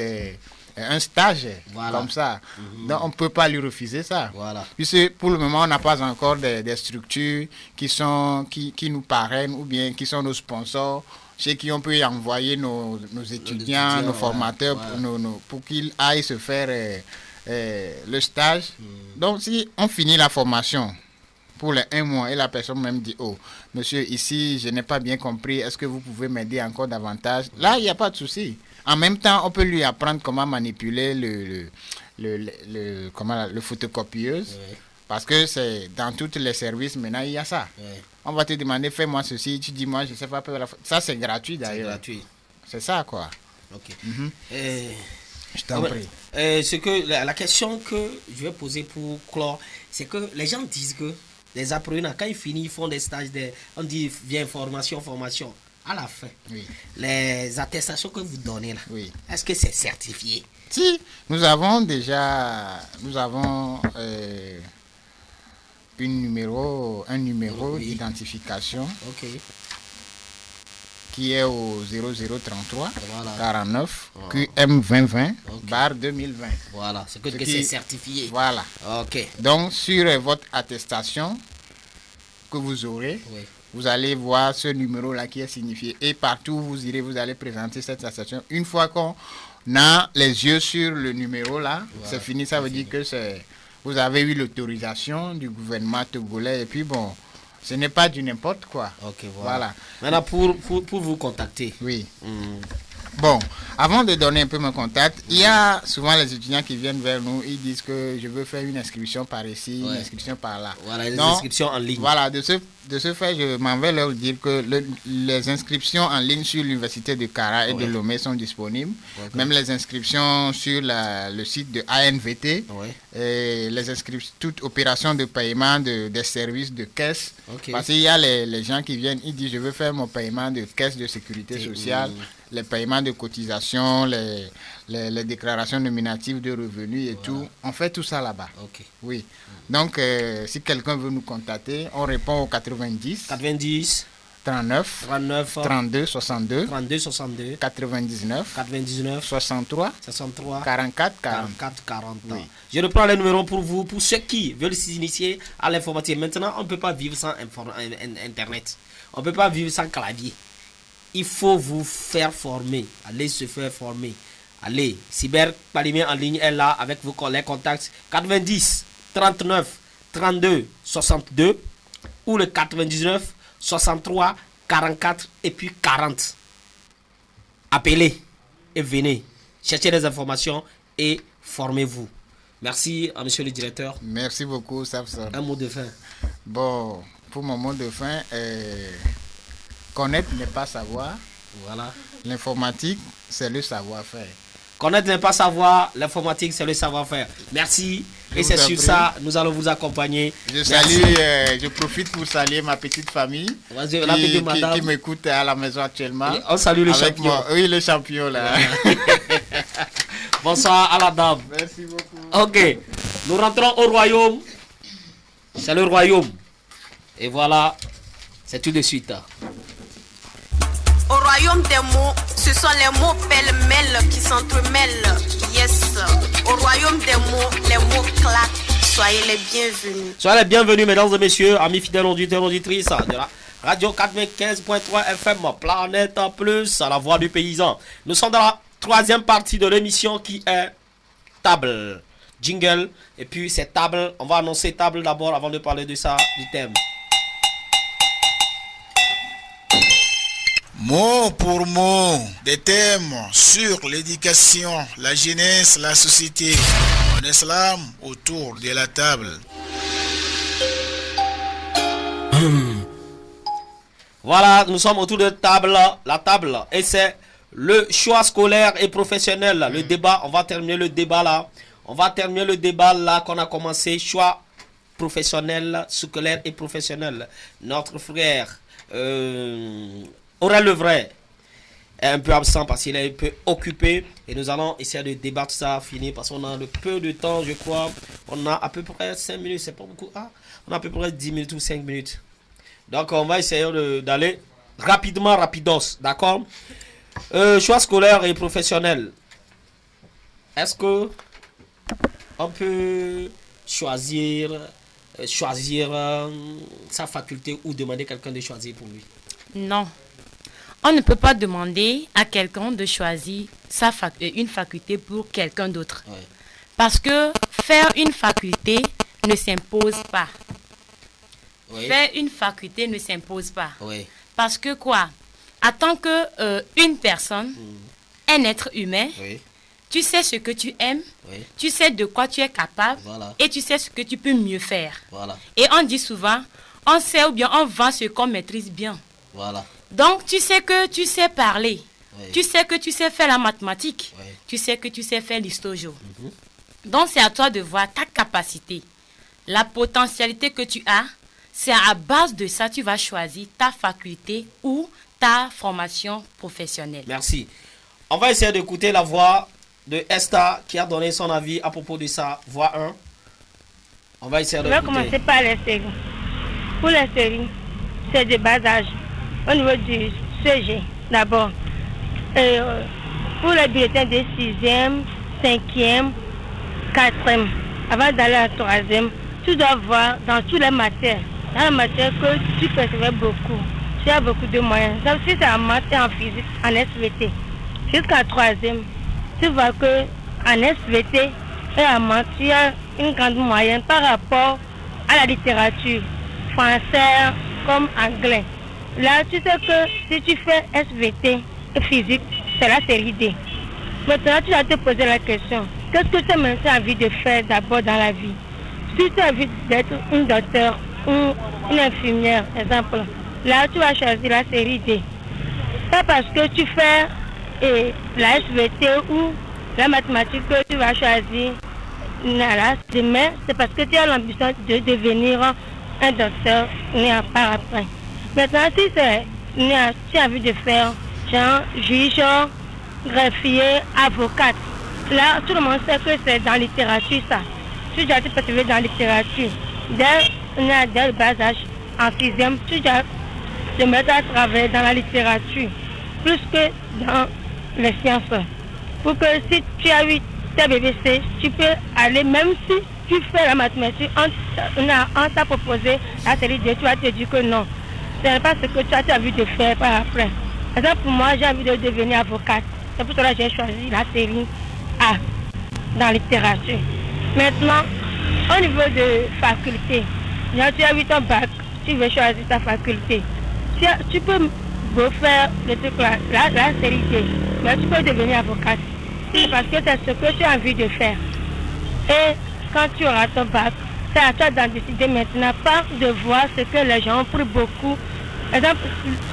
un stage, voilà. Comme ça. Donc on ne peut pas lui refuser ça. Voilà. Puisque pour le moment, on n'a pas encore des structures qui nous parrainent ou bien qui sont nos sponsors, chez qui on peut y envoyer nos étudiants, nos formateurs, pour qu'ils aillent se faire le stage. Donc si on finit la formation pour les 1 mois et la personne même dit, oh, monsieur, ici, je n'ai pas bien compris, est-ce que vous pouvez m'aider encore davantage? Là, il n'y a pas de souci. En même temps, on peut lui apprendre comment manipuler le photocopieuse. Oui. Parce que c'est dans tous les services, maintenant, il y a ça. Oui. On va te demander, fais-moi ceci, tu dis, moi, je ne sais pas. Ça, c'est gratuit d'ailleurs. C'est gratuit. C'est ça, quoi. Ok. Je t'en prie. La question que je vais poser pour clore, c'est que les gens disent que les apprenants, quand ils finissent, ils font des stages, on dit, viens, formation. À la fin, oui. Les attestations que vous donnez là, oui. Est-ce que c'est certifié? Si, nous avons un numéro oui. D'identification qui est au 0033 49 QM 2020 /2020. Voilà, c'est que c'est certifié. Voilà. Ok. Donc sur votre attestation que vous aurez, oui. Vous allez voir ce numéro-là qui est signifié. Et partout où vous irez, vous allez présenter cette attestation. Une fois qu'on a les yeux sur le numéro-là, voilà, c'est fini. Ça veut dire que vous avez eu l'autorisation du gouvernement togolais. Et puis bon, ce n'est pas du n'importe quoi. Ok, voilà. Maintenant, pour vous contacter. Oui. Bon, avant de donner un peu mon contact, il y a souvent les étudiants qui viennent vers nous, ils disent que je veux faire une inscription par ici, une inscription par là. Voilà, les inscriptions en ligne. Voilà, de ce fait, je m'en vais leur dire que les inscriptions en ligne sur l'université de Kara et de Lomé sont disponibles. Même les inscriptions sur le site de ANVT, et les inscriptions, toute opération de paiement des services de caisse. Parce qu'il y a les gens qui viennent, ils disent je veux faire mon paiement de caisse de sécurité sociale. Les paiements de cotisation, les déclarations nominatives de revenus et tout. On fait tout ça là-bas. Oui. Donc, si quelqu'un veut nous contacter, on répond au 90 39 32 62 99 63 44 40. Oui. Je reprends les numéros pour vous, pour ceux qui veulent s'initier à l'informatique. Maintenant, on ne peut pas vivre sans Internet. On ne peut pas vivre sans clavier. Il faut vous faire former. Allez se faire former. Allez, Cyber Palimé en ligne est là avec vos collègues contacts 90 39 32 62 ou le 99 63 44 et puis 40. Appelez et venez chercher des informations et formez-vous. Merci à monsieur le directeur. Merci beaucoup, Safson. Un mot de fin. Bon, pour mon mot de fin, connaître n'est pas savoir. Voilà. L'informatique, c'est le savoir-faire. Connaître n'est pas savoir, l'informatique, c'est le savoir-faire. Merci. Et c'est sur ça, nous allons vous accompagner. Je profite pour saluer ma petite famille qui m'écoute à la maison actuellement. Et on salue le champion. Oui, le champion là. Bonsoir à la dame. Merci beaucoup. Ok, nous rentrons au royaume. C'est le royaume. Et voilà, c'est tout de suite. Au royaume des mots, ce sont les mots pêle-mêle qui s'entremêlent. Yes. Au royaume des mots, les mots claquent. Soyez les bienvenus. Soyez les bienvenus, mesdames et messieurs, amis fidèles auditeurs, auditrices de la Radio 95.3 FM, Planète Plus, à la voix du paysan. Nous sommes dans la troisième partie de l'émission qui est table. Jingle. Et puis c'est table. On va annoncer table d'abord avant de parler de ça, du thème. Mot pour mot, des thèmes sur l'éducation, la jeunesse, la société. En islam, autour de la table. Voilà, nous sommes autour de la table. Et c'est le choix scolaire et professionnel. Le débat, on va terminer le débat là. Qu'on a commencé. Choix professionnel, scolaire et professionnel. Notre frère Aurel Levray est un peu absent parce qu'il est un peu occupé. Et nous allons essayer de débattre ça, finir parce qu'on a peu de temps, je crois. On a à peu près 5 minutes, c'est pas beaucoup. On a à peu près 10 minutes ou 5 minutes. Donc on va essayer d'aller rapidos, d'accord? Choix scolaire et professionnel. Est-ce que on peut choisir sa faculté ou demander à quelqu'un de choisir pour lui? Non. On ne peut pas demander à quelqu'un de choisir une faculté pour quelqu'un d'autre. Ouais. Parce que faire une faculté ne s'impose pas. Oui. Faire une faculté ne s'impose pas. Oui. Parce que quoi? En tant que une personne, un être humain, oui. Tu sais ce que tu aimes, oui. Tu sais de quoi tu es capable, voilà. Et tu sais ce que tu peux mieux faire. Voilà. Et on dit souvent, on sait ou bien on vend ce qu'on maîtrise bien. Voilà. Donc tu sais que tu sais parler, oui. Tu sais que tu sais faire la mathématique, oui. Tu sais que tu sais faire l'histo-géo. Donc c'est à toi de voir ta capacité, la potentialité que tu as. C'est à base de ça tu vas choisir ta faculté ou ta formation professionnelle. Merci. On va essayer d'écouter la voix de Esther qui a donné son avis à propos de sa voix 1. On va essayer d'écouter. On va commencer par les séries. Pour les séries, c'est de bas âge. Au niveau du CG, d'abord. Pour les bulletins de 6e, 5e, 4e, avant d'aller à 3e, tu dois voir dans toutes les matières. Dans la matière que tu percevais beaucoup. Tu as beaucoup de moyens. Donc, si c'est en maths et en physique, en SVT, jusqu'à 3e, tu vois que en SVT et en maths, tu as une grande moyenne par rapport à la littérature, français comme anglais. Là, tu sais que si tu fais SVT et physique, c'est la série D. Maintenant, tu vas te poser la question, qu'est-ce que tu as maintenant envie de faire d'abord dans la vie? Si tu as envie d'être une docteur ou une infirmière, exemple, là, tu vas choisir la série D. Pas parce que tu fais la SVT ou la mathématique que tu vas choisir mais c'est parce que tu as l'ambition de devenir un docteur par après. Maintenant, si tu as envie de faire genre juge, greffier, avocate, là, tout le monde sait que c'est dans la littérature ça. Tu dois te percevoir dans la littérature. Dès le bas âge, en 6e, tu dois te mettre à travailler dans la littérature, plus que dans les sciences. Pour que si tu as eu tes BBC, tu peux aller, même si tu fais la mathématique, on t'a proposé la série D, tu vas te dire que non. Ce n'est pas ce que tu as envie de faire par après. Par exemple, pour moi, j'ai envie de devenir avocate. C'est pour cela que j'ai choisi la série A dans la littérature. Maintenant, au niveau de faculté, tu as eu ton bac, tu veux choisir ta faculté. Tu peux faire le truc là, la série D, mais tu peux devenir avocate. C'est parce que c'est ce que tu as envie de faire. Et quand tu auras ton bac, c'est à toi d'en décider maintenant, pas de voir ce que les gens ont pris beaucoup. Par exemple,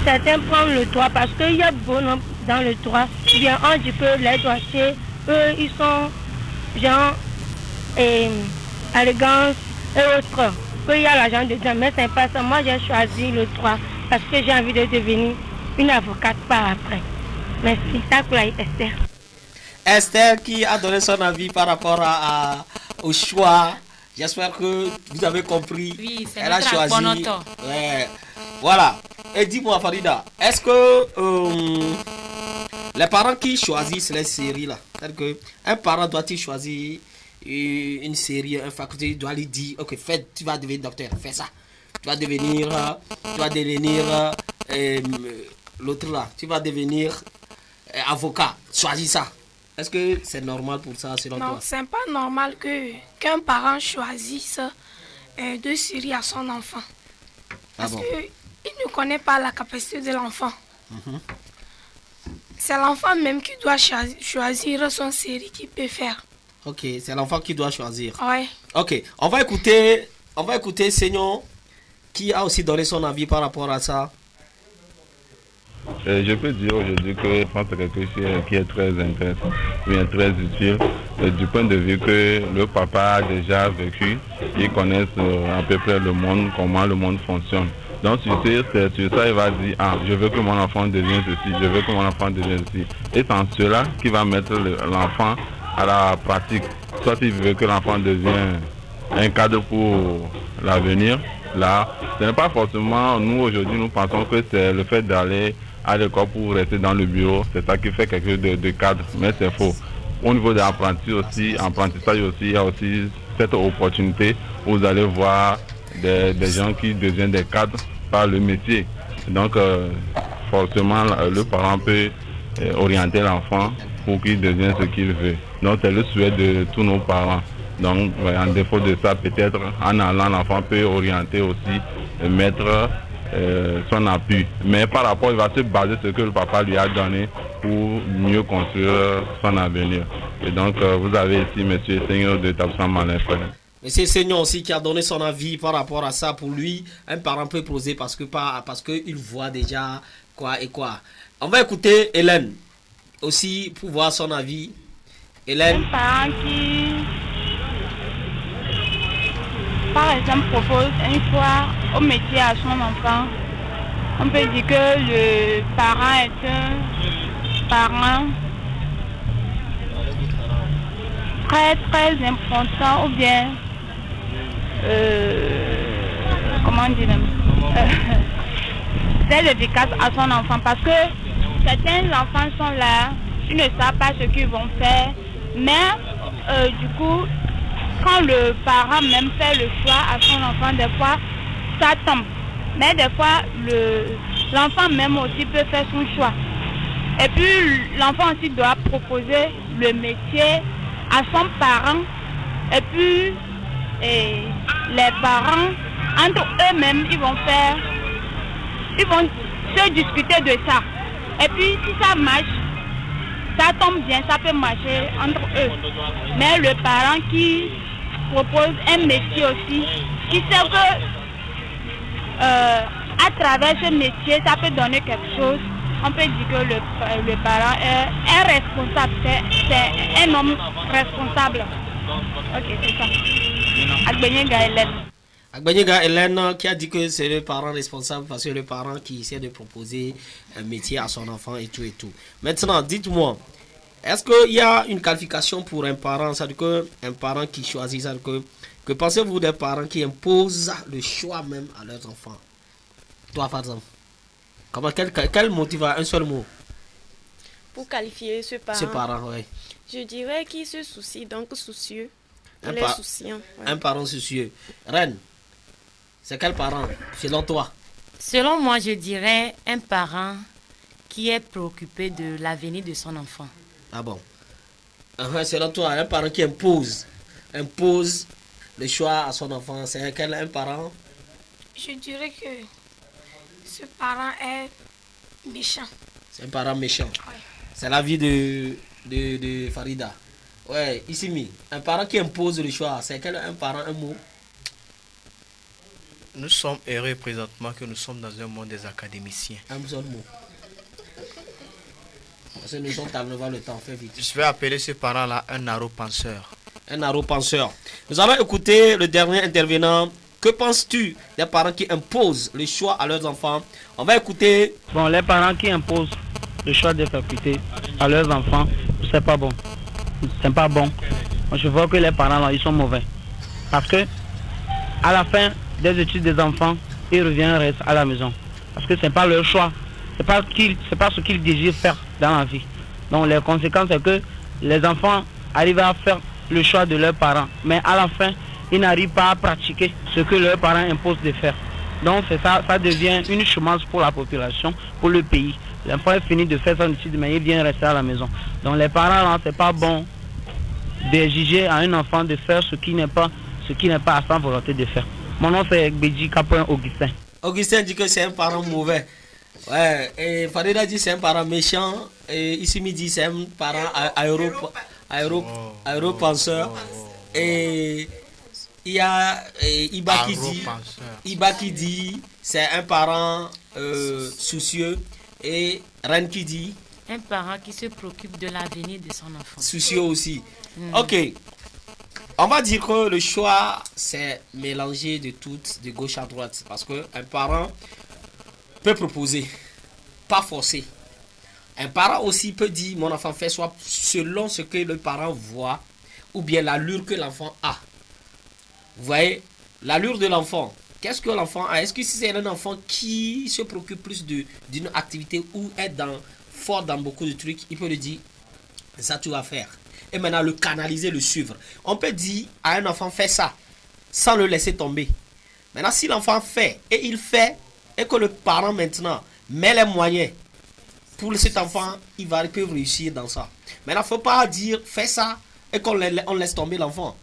certains prennent le droit parce qu'il y a bon nombre dans le droit. Bien, on dit que les droitiers, eux, ils sont genre élégance et autres. Qu'il y a l'argent dedans, mais c'est pas ça. Moi, j'ai choisi le droit parce que j'ai envie de devenir une avocate par après. Merci. Ça pour Esther. Esther qui a donné son avis par rapport au choix. J'espère que vous avez compris. Oui, c'est elle a choisi. Ouais. Voilà. Et dis-moi Farida, est-ce que les parents qui choisissent les séries là, c'est-à-dire que un parent doit-il choisir une série, une faculté, doit lui dire ok, tu vas devenir docteur, fais ça. tu vas devenir l'autre là, tu vas devenir avocat. Choisis ça. Est-ce que c'est normal pour ça selon toi? Non, c'est pas normal qu'un parent choisisse de série à son enfant. Parce qu'il ne connaît pas la capacité de l'enfant. C'est l'enfant même qui doit choisir son série qu'il peut faire. Ok, c'est l'enfant qui doit choisir. Ouais. Ok, on va écouter Seigneur qui a aussi donné son avis par rapport à ça. Je peux dire aujourd'hui que je pense que c'est quelque chose qui est très intéressant, bien très utile, du point de vue que le papa a déjà vécu, il connaît à peu près le monde, comment le monde fonctionne. Donc sur ça, il va dire, je veux que mon enfant devienne ceci, je veux que mon enfant devienne ceci. Et c'est en cela qu'il va mettre l'enfant à la pratique. Soit il veut que l'enfant devienne un cadre pour l'avenir. Là, ce n'est pas forcément, nous aujourd'hui, nous pensons que c'est le fait d'aller à l'école pour rester dans le bureau, c'est ça qui fait quelque chose de cadre, mais c'est faux. Au niveau de l'apprentissage aussi, il y a aussi cette opportunité où vous allez voir des gens qui deviennent des cadres par le métier. Donc, forcément, le parent peut orienter l'enfant pour qu'il devienne ce qu'il veut. Donc, c'est le souhait de tous nos parents. Donc, en défaut de ça, peut-être en allant, l'enfant peut orienter aussi, mettre son appui. Mais par rapport, il va se baser sur ce que le papa lui a donné pour mieux construire son avenir. Et donc, vous avez ici M. Seigneur de Tabsan Malin. Mais c'est Seigneur aussi qui a donné son avis par rapport à ça. Pour lui, un parent peut poser parce qu'il voit déjà quoi et quoi. On va écouter Hélène aussi pour voir son avis. Hélène. Un parent qui, par exemple, propose un choix au métier à son enfant, on peut dire que le parent est un parent très très important, ou bien comment dire, très efficace à son enfant, parce que certains enfants sont là, ils ne savent pas ce qu'ils vont faire, mais du coup, quand le parent même fait le choix à son enfant, des fois, ça tombe. Mais des fois, l'enfant même aussi peut faire son choix. Et puis, l'enfant aussi doit proposer le métier à son parent. Et puis, les parents, entre eux-mêmes, ils vont se discuter de ça. Et puis, si ça marche, ça tombe bien, ça peut marcher entre eux. Mais le parent qui propose un métier aussi, qui sait que à travers ce métier, ça peut donner quelque chose. On peut dire que le parent est responsable, c'est un homme responsable. Ok, c'est ça. Agbenyega Hélène. Agbenyega Hélène qui a dit que c'est le parent responsable parce que le parent qui essaie de proposer un métier à son enfant et tout et tout. Maintenant, dites-moi, est-ce qu'il y a une qualification pour un parent, c'est-à-dire qu'un parent qui choisit, c'est-à-dire que pensez-vous des parents qui imposent le choix même à leurs enfants? Toi, par exemple, quel motive, un seul mot pour qualifier ce parent? Ce parent, oui. Je dirais qu'il se soucie, donc soucieux. Il est souciant. Ouais. Un parent soucieux. Reine, c'est quel parent, selon toi? Selon moi, je dirais un parent qui est préoccupé de l'avenir de son enfant. Ah bon? Selon toi, un parent qui impose le choix à son enfant, c'est quel un parent? Je dirais que ce parent est méchant. C'est un parent méchant. Ouais. C'est l'avis de Farida. Ouais, Issimi, un parent qui impose le choix, c'est quel un parent, un mot? Nous sommes heureux présentement que nous sommes dans un monde des académiciens. Un seul mot. Parce que nous sommes devant le temps, fais vite. Je vais appeler ce parent-là un arrogant-penseur. Un arrogant-penseur. Nous allons écouter le dernier intervenant. Que penses-tu des parents qui imposent le choix à leurs enfants? On va écouter. Bon, les parents qui imposent le choix de faculté à leurs enfants, c'est pas bon. C'est pas bon. Moi, je vois que les parents là, ils sont mauvais. Parce que à la fin des études des enfants, ils reviennent restent à la maison. Parce que c'est pas leur choix. C'est pas ce qu'ils désirent faire dans la vie. Donc les conséquences, c'est que les enfants arrivent à faire le choix de leurs parents. Mais à la fin, ils n'arrivent pas à pratiquer ce que leurs parents imposent de faire. Donc c'est ça, ça devient une chômage pour la population, pour le pays. L'enfant est fini de faire son étude, mais il vient rester à la maison. Donc les parents là, c'est pas bon d'exiger à un enfant de faire ce qui n'est pas à sa volonté de faire. Mon nom c'est Béji Capouin Augustin. Augustin dit que c'est un parent mauvais. Ouais, et Farida dit c'est un parent méchant. Et Issimi dit c'est un parent aéropenseur. Et il y a Iba qui dit c'est un parent soucieux. Et Ren qui dit un parent qui se préoccupe de l'avenir de son enfant. Soucieux aussi. Ok. On va dire que le choix, c'est mélanger de toutes, de gauche à droite. Parce qu'un parent peut proposer, pas forcer. Un parent aussi peut dire, mon enfant fait soit selon ce que le parent voit, ou bien l'allure que l'enfant a. Vous voyez, l'allure de l'enfant. Qu'est-ce que l'enfant a? Est-ce que c'est un enfant qui se préoccupe plus d'une activité ou est fort dans beaucoup de trucs, il peut le dire, ça tu vas faire. Et maintenant le canaliser, le suivre. On peut dire à un enfant, fais ça, sans le laisser tomber. Maintenant si l'enfant fait, et il fait, et que le parent maintenant met les moyens pour cet enfant, il peut réussir dans ça. Maintenant il ne faut pas dire, fais ça, et qu'on laisse tomber l'enfant.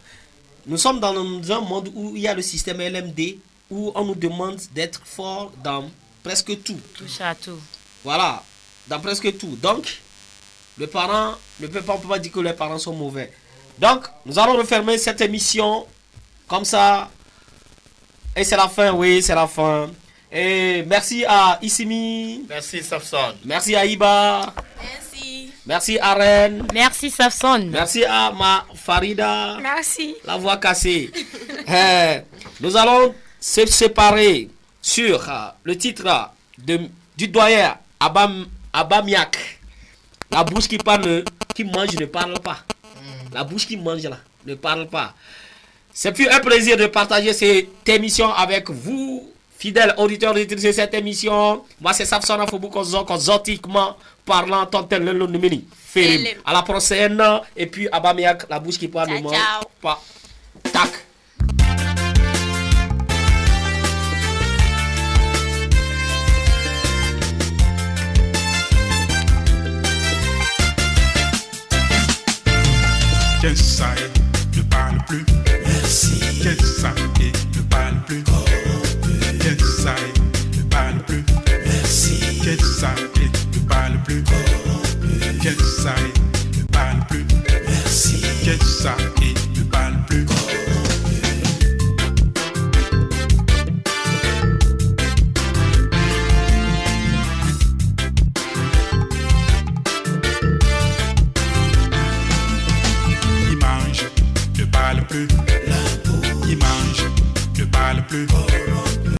Nous sommes dans un monde où il y a le système LMD, où on nous demande d'être fort dans presque tout. Touche à tout. Voilà, dans presque tout. Donc, le parent, on ne peut pas dire que les parents sont mauvais. Donc, nous allons refermer cette émission comme ça. Et c'est la fin, oui, c'est la fin. Et merci à Issimi. Merci Safson. Merci à Iba. Merci. Merci à Ren. Merci Safson. Merci à ma Farida. Merci. La voix cassée. Nous allons se séparer sur le titre du doyen Abamiak. La bouche qui parle, qui mange ne parle pas. La bouche qui mange là ne parle pas. C'est plus un plaisir de partager cette émission avec vous, fidèles auditeurs et auditrices de cette émission. Moi c'est Safson zotiquement parlant tontel le numini. À la prochaine. Et puis Abamiak, la bouche qui parle ne mange pas. Tac. Kensaï ne parle plus. Merci. Kensaï ne parle plus. Kensaï ne parle plus. Merci. Kensaï ne parle plus. Kensaï ne parle plus. Merci. Kensaï